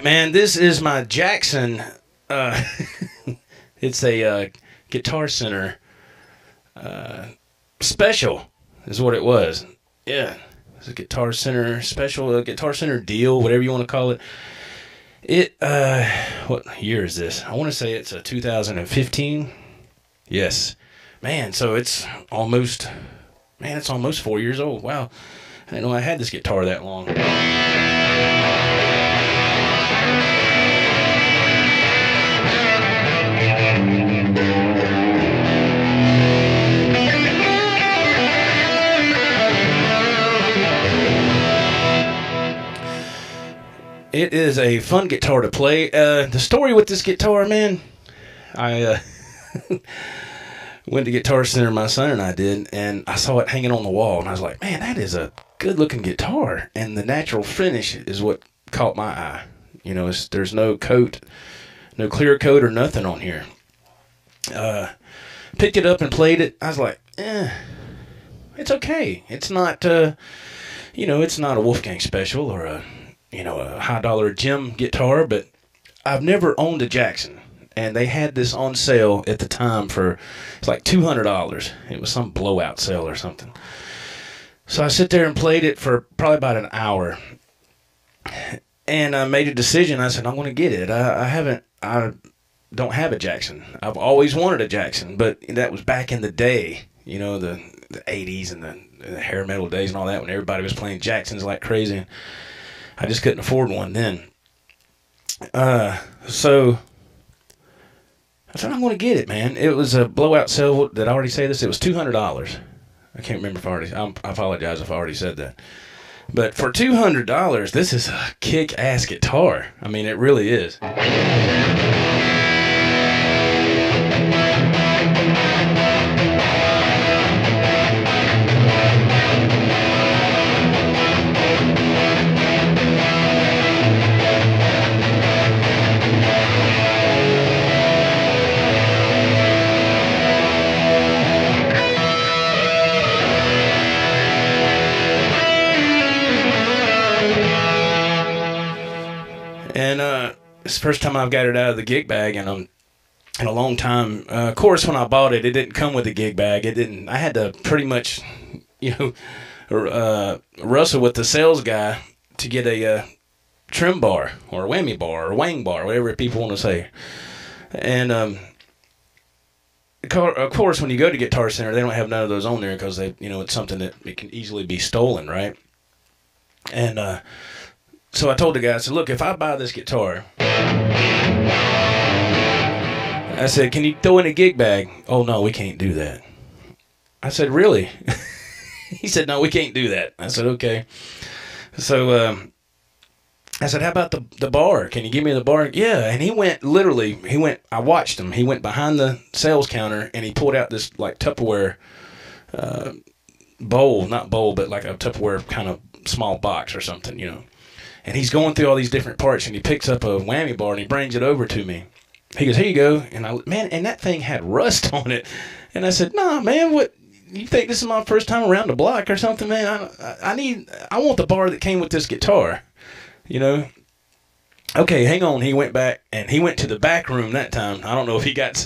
right, man. This is my Jackson. It's a Guitar Center special, is what it was. Yeah, it's a Guitar Center special, a Guitar Center deal, whatever you want to call it. What year is this? I want to say it's a 2015. Yes, man. So it's almost 4 years old. Wow, I didn't know I had this guitar that long. It is a fun guitar to play. The story with this guitar, man, I went to Guitar Center, my son and I did, and I saw it hanging on the wall, and I was like, man, that is a good-looking guitar, and the natural finish is what caught my eye. You know, there's no coat, no clear coat or nothing on here. Picked it up and played it. I was like, it's okay. It's not, it's not a Wolfgang Special or a high-dollar gym guitar, but I've never owned a Jackson, and they had this on sale at the time for, it's like $200. It was some blowout sale or something. So I sit there and played it for probably about an hour, and I made a decision. I said, I'm going to get it. I don't have a Jackson. I've always wanted a Jackson, but that was back in the day, the 80s and the hair metal days and all that, when everybody was playing Jacksons like crazy. I just couldn't afford one then. So I said, I'm going to get it, man. It was a blowout sale. Did I already say this? It was $200. I can't remember if I apologize if I already said that. But for $200, this is a kick-ass guitar. I mean, it really is. And it's the first time I've got it out of the gig bag in a long time. Of course, when I bought it, it didn't come with a gig bag. It didn't. I had to pretty much, wrestle with the sales guy to get a trim bar or a whammy bar or wang bar, whatever people want to say. And of course, when you go to Guitar Center, they don't have none of those on there because it's something that it can easily be stolen, right? And so I told the guy, I said, look, if I buy this guitar, I said, can you throw in a gig bag? Oh, no, we can't do that. I said, really? He said, no, we can't do that. I said, okay. So I said, how about the bar? Can you give me the bar? Yeah. And I watched him. He went behind the sales counter, and he pulled out this, like, Tupperware bowl, not bowl, but like a Tupperware kind of small box or something, And he's going through all these different parts, and he picks up a whammy bar, and he brings it over to me. He goes, here you go. And and that thing had rust on it. And I said, nah, man, what, you think this is my first time around the block or something, man? I want the bar that came with this guitar, Okay, hang on. He went back, and he went to the back room that time. I don't know if he got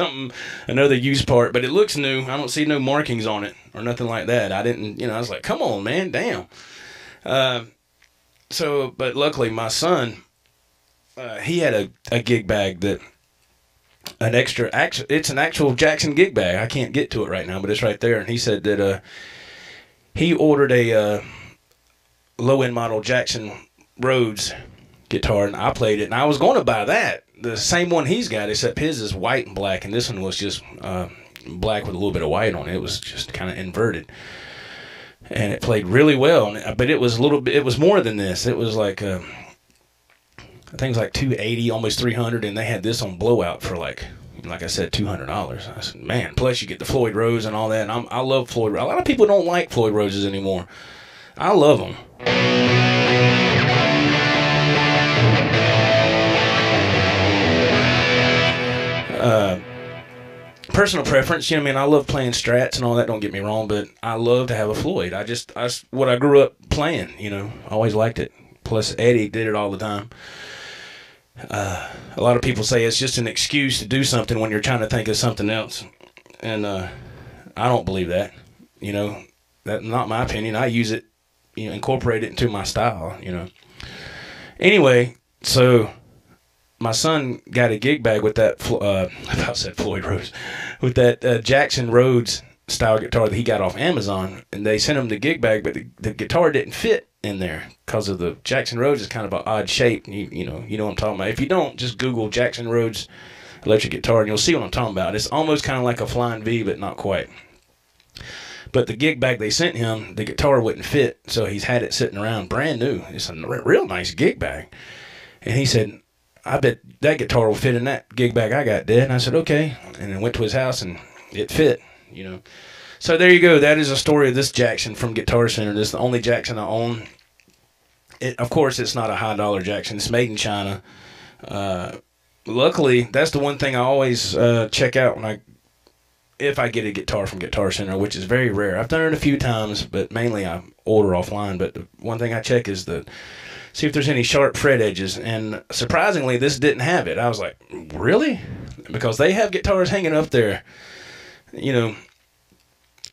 another used part, but it looks new. I don't see no markings on it or nothing like that. I didn't, I was like, come on, man, damn. But luckily my son, he had a gig bag it's an actual Jackson gig bag. I can't get to it right now, but it's right there. And he said that he ordered a low-end model Jackson Rhodes guitar, and I played it. And I was going to buy that, the same one he's got, except his is white and black, and this one was just black with a little bit of white on it. It was just kind of inverted. And it played really well, but it was more than this. It was like, I think it was like $280, almost $300, and they had this on blowout for like I said, $200. I said, man, plus you get the Floyd Rose and all that. And I love Floyd Rose. A lot of people don't like Floyd Roses anymore. I love them. Personal preference, I love playing Strats and all that, don't get me wrong, but I love to have a Floyd. What I grew up playing, I always liked it. Plus, Eddie did it all the time. A lot of people say it's just an excuse to do something when you're trying to think of something else. And I don't believe that. You know, that's not my opinion. I use it, you know, incorporate it into my style, you know. Anyway, so my son got a gig bag with that, I said Floyd Rose, with that Jackson Rhodes style guitar that he got off Amazon. And they sent him the gig bag, but the guitar didn't fit in there because of the Jackson Rhodes is kind of an odd shape. You know what I'm talking about. If you don't, just Google Jackson Rhodes electric guitar and you'll see what I'm talking about. It's almost kind of like a flying V, but not quite. But the gig bag they sent him, the guitar wouldn't fit, so he's had it sitting around brand new. It's a real nice gig bag. And he said, I bet that guitar will fit in that gig bag I got, Dad. And I said, okay. And I went to his house and it fit, you know. So there you go. That is a story of this Jackson from Guitar Center. This is the only Jackson I own. Of course, it's not a high-dollar Jackson. It's made in China. Luckily, that's the one thing I always check out if I get a guitar from Guitar Center, which is very rare. I've done it a few times, but mainly I order offline. But the one thing I check is see if there's any sharp fret edges. And surprisingly, this didn't have it. I was like, really? Because they have guitars hanging up there, you know,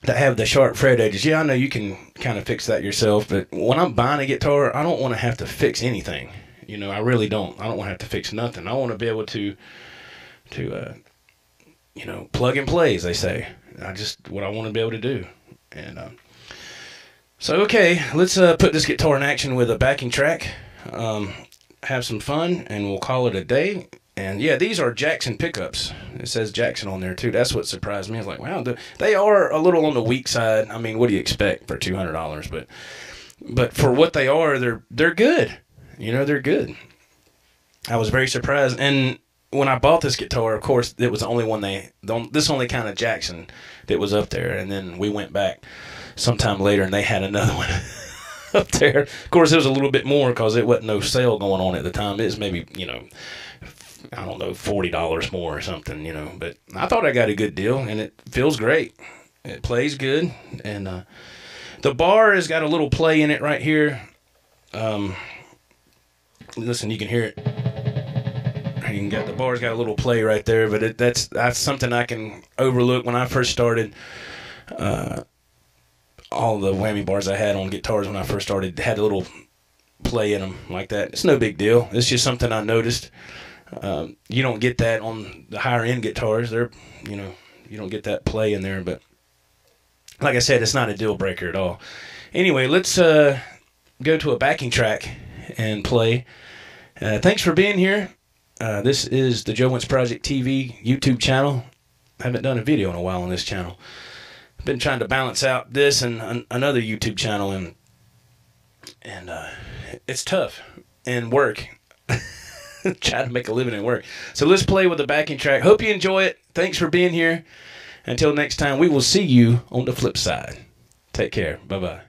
that have the sharp fret edges. Yeah, I know you can kind of fix that yourself, but when I'm buying a guitar, I don't want to have to fix anything. You know, I really don't. I don't want to have to fix nothing. I want to be able to you know, plug and play, as they say. What I want to be able to do. And so, okay, let's put this guitar in action with a backing track. Have some fun, and we'll call it a day. And yeah, these are Jackson pickups. It says Jackson on there too. That's what surprised me. I was like, wow, they are a little on the weak side. I mean, what do you expect for $200? But for what they are, they're good. You know, they're good. I was very surprised. And when I bought this guitar, of course, it was the only one this only kind of Jackson that was up there. And then we went back sometime later, and they had another one up there. Of course, it was a little bit more because it wasn't no sale going on at the time. It was maybe, you know, I don't know, $40 more or something, you know. But I thought I got a good deal, and it feels great. It plays good, and the bar has got a little play in it right here. Listen, you can hear it. The bar's got a little play right there, but that's something I can overlook. When I first started, all the whammy bars I had on guitars when I first started had a little play in them like that. It's no big deal. It's just something I noticed. You don't get that on the higher end guitars. You know, you don't get that play in there. But like I said, it's not a deal breaker at all. Anyway, let's go to a backing track and play. Thanks for being here. This is the Joe Wentz Project TV YouTube channel. I haven't done a video in a while on this channel. I've been trying to balance out this and another YouTube channel, and it's tough and work. Try to make a living and work. So let's play with the backing track. Hope you enjoy it. Thanks for being here. Until next time, we will see you on the flip side. Take care. Bye-bye.